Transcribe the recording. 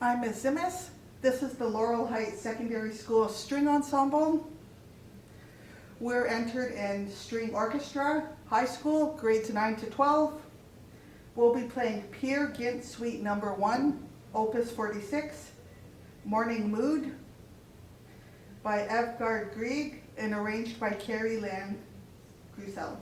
I'm Ms. Zimis. This is the Laurel Heights Secondary School String Ensemble. We're entered in String Orchestra, high school, grades 9 to 12. We'll be playing Peer Gynt Suite No. 1, Opus 46, Morning Mood by Evgard Grieg and arranged by Carrie Lan Grusel.